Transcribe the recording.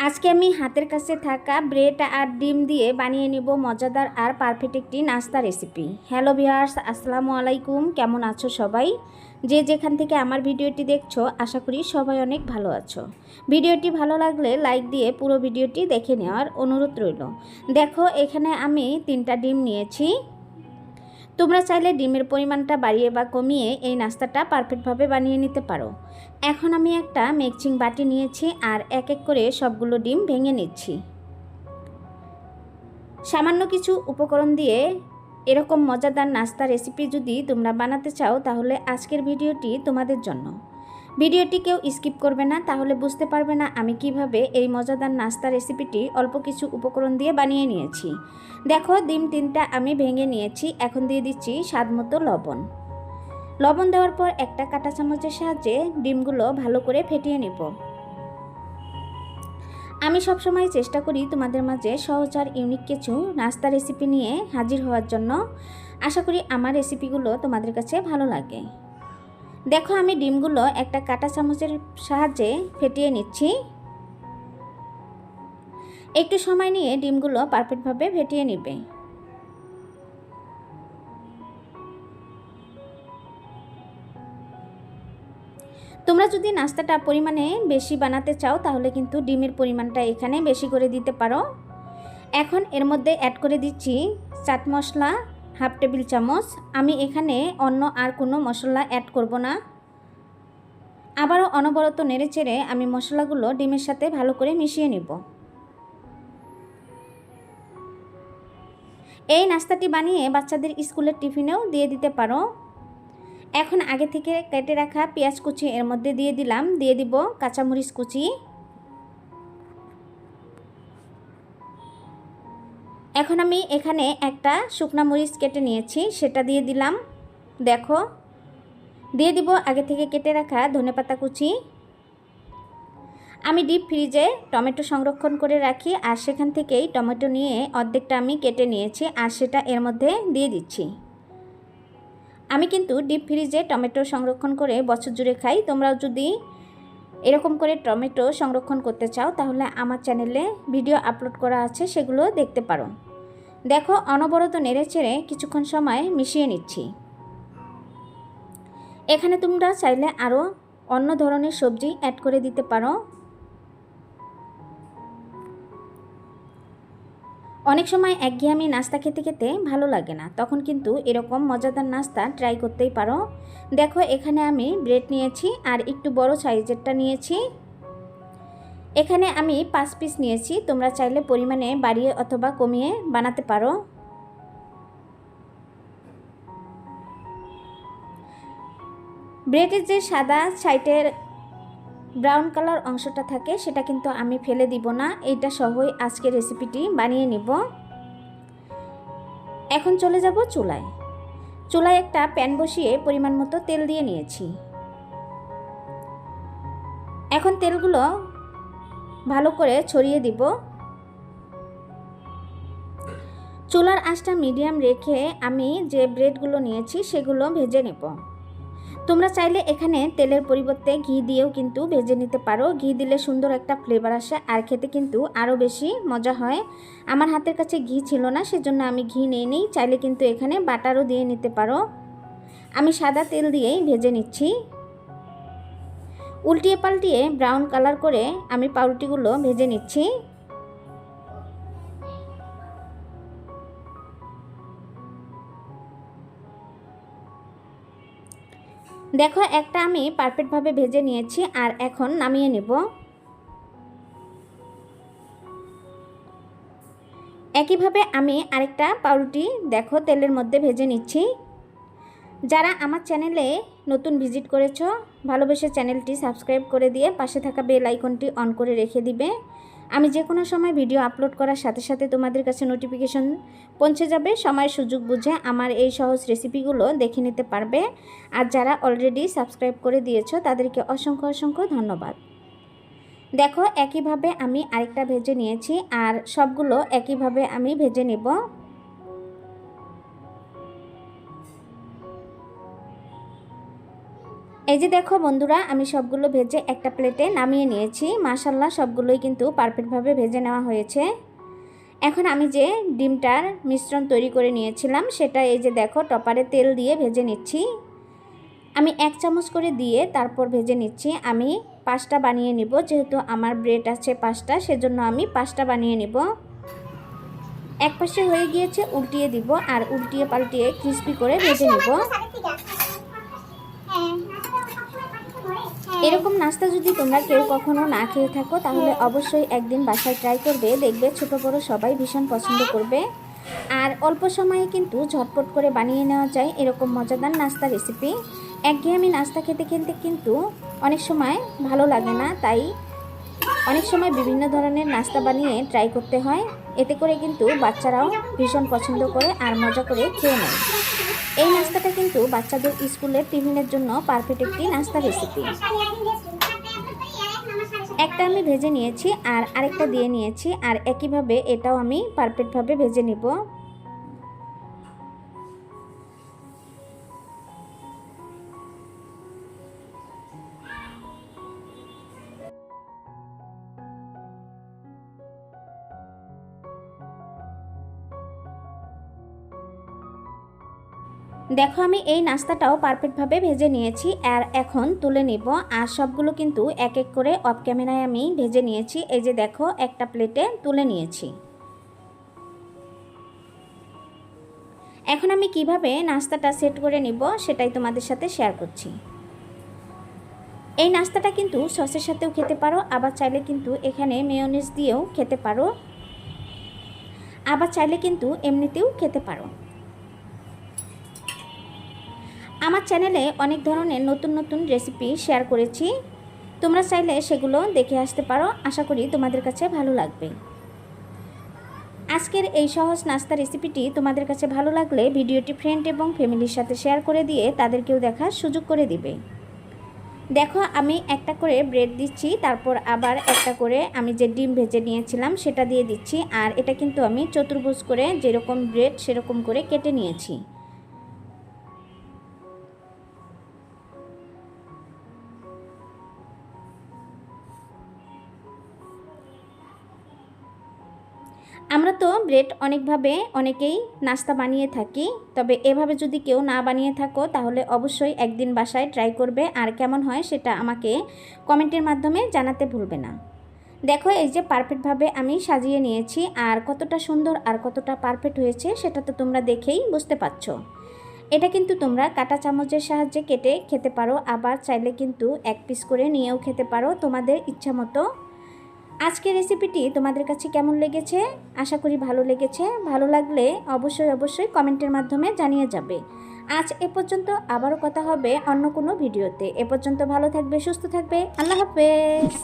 আজকে আমি হাতের কাছে থাকা ব্রেড আর ডিম দিয়ে বানিয়ে নিব মজাদার আর পারফেক্ট একটি নাস্তা রেসিপি। হ্যালো ভিউয়ার্স, আসসালামু আলাইকুম। কেমন আছো সবাই? যে যেখান থেকে আমার ভিডিওটি দেখছো, আশা করি সবাই অনেক ভালো আছো। ভিডিওটি ভালো লাগলে লাইক দিয়ে পুরো ভিডিওটি দেখে নেওয়ার অনুরোধ রইল। দেখো, এখানে আমি 3টা ডিম নিয়েছি। তোমরা চাইলে ডিমের পরিমাণটা বাড়িয়ে বা কমিয়ে এই নাস্তাটা পারফেক্টভাবে বানিয়ে নিতে পারো। এখন আমি একটা মিক্সিং বাটি নিয়েছি আর এক এক করে সবগুলো ডিম ভেঙে নিচ্ছি। সামান্য কিছু উপকরণ দিয়ে এরকম মজাদার নাস্তা রেসিপি যদি তোমরা বানাতে চাও, তাহলে আজকের ভিডিওটি তোমাদের জন্য। ভিডিওটি কেউ স্কিপ করবে না, তাহলে বুঝতে পারবে না আমি কিভাবে এই মজাদার নাস্তা রেসিপিটি অল্প কিছু উপকরণ দিয়ে বানিয়ে নিয়েছি। দেখো, ডিম 3টা আমি ভেঙে নিয়েছি। এখন দিয়ে দিচ্ছি স্বাদমতো লবণ। লবণ দেওয়ার পর একটা কাঁটা চামচের সাহায্যে ডিমগুলো ভালো করে ফেটিয়ে নেব। আমি সবসময় চেষ্টা করি তোমাদের মাঝে সহজ আর ইউনিক কিছু নাস্তা রেসিপি নিয়ে হাজির হওয়ার জন্য। আশা করি আমার রেসিপিগুলো তোমাদের কাছে ভালো লাগে। দেখো, আমি ডিমগুলো একটা কাঁটা চামচের সাহায্যে ফেটিয়ে নিচ্ছি। একটু সময় নিয়ে ডিমগুলো পারফেক্টভাবে ফেটিয়ে নেবে। তোমরা যদি নাস্তাটা পরিমাণে বেশি বানাতে চাও, তাহলে কিন্তু ডিমের পরিমাণটা এখানে বেশি করে দিতে পারো। এখন এর মধ্যে অ্যাড করে দিচ্ছি চাট মশলা হাফ টেবিল চামচ। আমি এখানে অন্য আর কোনো মশলা অ্যাড করব না। আবারও অনবরত নেড়েচেড়ে আমি মশলাগুলো ডিমের সাথে ভালো করে মিশিয়ে নেব। এই নাস্তাটি বানিয়ে বাচ্চাদের স্কুলের টিফিনেও দিয়ে দিতে পারো। এখন আগে থেকে কেটে রাখা পেঁয়াজ কুচি এর মধ্যে দিয়ে দিলাম। দিয়ে দিব কাঁচামরিচ কুচি। এখন আমি এখানে একটা শুকনা মরিচ কেটে নিয়েছি, সেটা দিয়ে দিলাম। দেখো, দিয়ে দিব আগে থেকে কেটে রাখা ধনেপাতা কুচি। আমি ডিপ ফ্রিজে টমেটো সংরক্ষণ করে রাখি, আর সেখান থেকেই টমেটো নিয়ে অর্ধেকটা আমি কেটে নিয়েছি আর সেটা এর মধ্যে দিয়ে দিচ্ছি। আমি কিন্তু ডিপ ফ্রিজে টমেটো সংরক্ষণ করে বছর জুড়ে খাই। তোমরাও যদি এরকম করে টমেটো সংরক্ষণ করতে চাও, তাহলে আমার চ্যানেলে ভিডিও আপলোড করা আছে, সেগুলো দেখতে পারো। দেখো, অনবরত নেড়েচেড়ে কিছুক্ষণ সময় মিশিয়ে নিচ্ছি। এখানে তোমরা চাইলে আরও অন্য ধরনের সবজি অ্যাড করে দিতে পারো। অনেক সময় একঘেয়েমি নাস্তা খেতে খেতে ভালো লাগে না, তখন কিন্তু এরকম মজাদার নাস্তা ট্রাই করতেই পারো। দেখো, এখানে আমি ব্রেড নিয়েছি আর একটু বড় সাইজেরটা নিয়েছি। এখানে আমি 5 পিস নিয়েছি। তোমরা চাইলে পরিমাণে বাড়িয়ে অথবা কমিয়ে বানাতে পারো। ব্রেডের যে সাদা সাইডের ব্রাউন কালার অংশটা থাকে, সেটা কিন্তু আমি ফেলে দিব না। এইটা সহই আজকের রেসিপিটি বানিয়ে নিব। এখন চলে যাব চুলায়। চুলায় একটা প্যান বসিয়ে পরিমাণ মতো তেল দিয়ে নিয়েছি। এখন তেলগুলো ভালো করে ছড়িয়ে দিব। চুলার আঁচটা মিডিয়াম রেখে আমি যে ব্রেডগুলো নিয়েছি সেগুলো ভেজে নেব। তোমরা চাইলে এখানে তেলের পরিবর্তে ঘি দিয়েও কিন্তু ভেজে নিতে পারো। ঘি দিলে সুন্দর একটা ফ্লেভার আসে আর খেতে কিন্তু আরও বেশি মজা হয়। আমার হাতের কাছে ঘি ছিল না, সেজন্য আমি ঘি নিইনি। চাইলে কিন্তু এখানে বাটারও দিয়ে নিতে পারো। আমি সাদা তেল দিয়েই ভেজে নিচ্ছি। উল্টিয়ে পাল্টিয়ে ব্রাউন কালার করে আমি পাউরুটিগুলো ভেজে নিচ্ছি। দেখো, একটা আমি পারফেক্টভাবে ভেজে নিয়েছি আর এখন নামিয়ে নেব। একইভাবে আমি আরেকটা পাউরুটি দেখো তেলের মধ্যে ভেজে নিচ্ছি। যারা আমার চ্যানেলে নতুন ভিজিট করেছো, ভালোবেসে চ্যানেলটি সাবস্ক্রাইব করে দিয়ে পাশে থাকা বেল আইকনটি অন করে রেখে দিবে। আমি যে কোনো সময় ভিডিও আপলোড করার সাথে সাথে তোমাদের কাছে নোটিফিকেশন পৌঁছে যাবে। সময় সুযোগ বুঝে আমার এই সহজ রেসিপিগুলো দেখে নিতে পারবে। আর যারা অলরেডি সাবস্ক্রাইব করে দিয়েছো, তাদেরকে অসংখ্য অসংখ্য ধন্যবাদ। দেখো, একইভাবে আমি আরেকটা ভেজে নিয়েছি আর সবগুলো একইভাবে আমি ভেজে নেব। এই যে দেখো বন্ধুরা, আমি সবগুলো ভেজে একটা প্লেটে নামিয়ে নিয়েছি। মাশাআল্লাহ সবগুলোই কিন্তু পারফেক্টভাবে ভেজে নেওয়া হয়েছে। এখন আমি যে ডিমটার মিশ্রণ তৈরি করে নিয়েছিলাম সেটা এই যে দেখো টপারে তেল দিয়ে ভেজে নিচ্ছি। আমি 1 চামচ করে দিয়ে তারপর ভেজে নিচ্ছি। আমি 5টা বানিয়ে নিব, যেহেতু আমার ব্রেড আছে 5টা, সেজন্য আমি 5টা বানিয়ে নিব। এক পাশে হয়ে গিয়েছে, উল্টিয়ে দিব আর উল্টিয়ে পাল্টিয়ে ক্রিস্পি করে ভেজে নিব। এরকম নাস্তা যদি তোমরা কেউ কখনো না খেয়ে থাকো তাহলে অবশ্যই একদিন বাসায় ট্রাই করবে, দেখবে ছোট বড় সবাই ভীষণ পছন্দ করবে। আর অল্প সময়ে কিন্তু ঝটপট করে বানিয়ে নেওয়া যায় এরকম মজাদার নাস্তা রেসিপি। একঘেয়েমি নাস্তা খেতে খেতে কিন্তু অনেক সময় ভালো লাগে না, তাই অনেক সময় বিভিন্ন ধরনের নাস্তা বানিয়ে ট্রাই করতে হয়। এতে করে কিন্তু বাচ্চারাও ভীষণ পছন্দ করে আর মজা করে খেয়ে নেয়। এই নাস্তাটা কিন্তু বাচ্চাদের স্কুলের টিফিনের জন্য পারফেক্ট একটি নাস্তা রেসিপি। একটা আমি ভেজে নিয়েছি আর আরেকটা দিয়ে নিয়েছি, আর একইভাবে এটাও আমি পারফেক্টভাবে ভেজে নিব। দেখো আমি এই নাস্তাটাও পারফেক্টভাবে ভেজে নিয়েছি আর এখন তুলে নিব। আর সবগুলো কিন্তু এক এক করে অফ ক্যামেরায় আমি ভেজে নিয়েছি। এই যে দেখো একটা প্লেটে তুলে নিয়েছি। এখন আমি কিভাবে নাস্তাটা সেট করে নিব সেটাই তোমাদের সাথে শেয়ার করছি। এই নাস্তাটা কিন্তু সসের সাথেও খেতে পারো, আবার চাইলে কিন্তু এখানে মেয়োনিজ দিয়েও খেতে পারো, আবার চাইলে কিন্তু এমনিতেও খেতে পারো। আমার চ্যানেলে অনেক ধরনের নতুন নতুন রেসিপি শেয়ার করেছি, তোমরা চাইলে সেগুলো দেখে আসতে পারো। আশা করি তোমাদের কাছে ভালো লাগবে। আজকের এই সহজ নাস্তা রেসিপিটি তোমাদের কাছে ভালো লাগলে ভিডিওটি ফ্রেন্ড এবং ফ্যামিলির সাথে শেয়ার করে দিয়ে তাদেরকেও দেখার সুযোগ করে দিবে। দেখো আমি একটা করে ব্রেড দিচ্ছি, তারপর আবার একটা করে আমি যে ডিম ভেজে নিয়েছিলাম সেটা দিয়ে দিচ্ছি। আর এটা কিন্তু আমি চতুর্ভুজ করে যেরকম ব্রেড সেরকম করে কেটে নিয়েছি। আমরা তো ব্রেড অনেকভাবে অনেকেই নাস্তা বানিয়ে থাকি, তবে এভাবে যদি কেউ না বানিয়ে থাকো তাহলে অবশ্যই একদিন বাসায় ট্রাই করবে, আর কেমন হয় সেটা আমাকে কমেন্টের মাধ্যমে জানাতে ভুলবে না। দেখো এই যে পারফেক্টভাবে আমি সাজিয়ে নিয়েছি, আর কতটা সুন্দর আর কতটা পারফেক্ট হয়েছে সেটা তো তোমরা দেখেই বুঝতে পারছো। এটা কিন্তু তোমরা কাঁটা চামচের সাহায্যে কেটে খেতে পারো, আবার চাইলে কিন্তু এক পিস করে নিয়েও খেতে পারো, তোমাদের ইচ্ছা মতো। আজকের রেসিপিটি তোমাদের কাছে কেমন লেগেছে? আশা করি ভালো লেগেছে। ভালো লাগলে অবশ্যই কমেন্টের মাধ্যমে জানিয়ে যাবে। আজ এ পর্যন্ত, আবারও কথা হবে অন্য কোনো ভিডিওতে। এ পর্যন্ত ভালো থাকবে, সুস্থ থাকবে। আল্লাহ হাফেজ।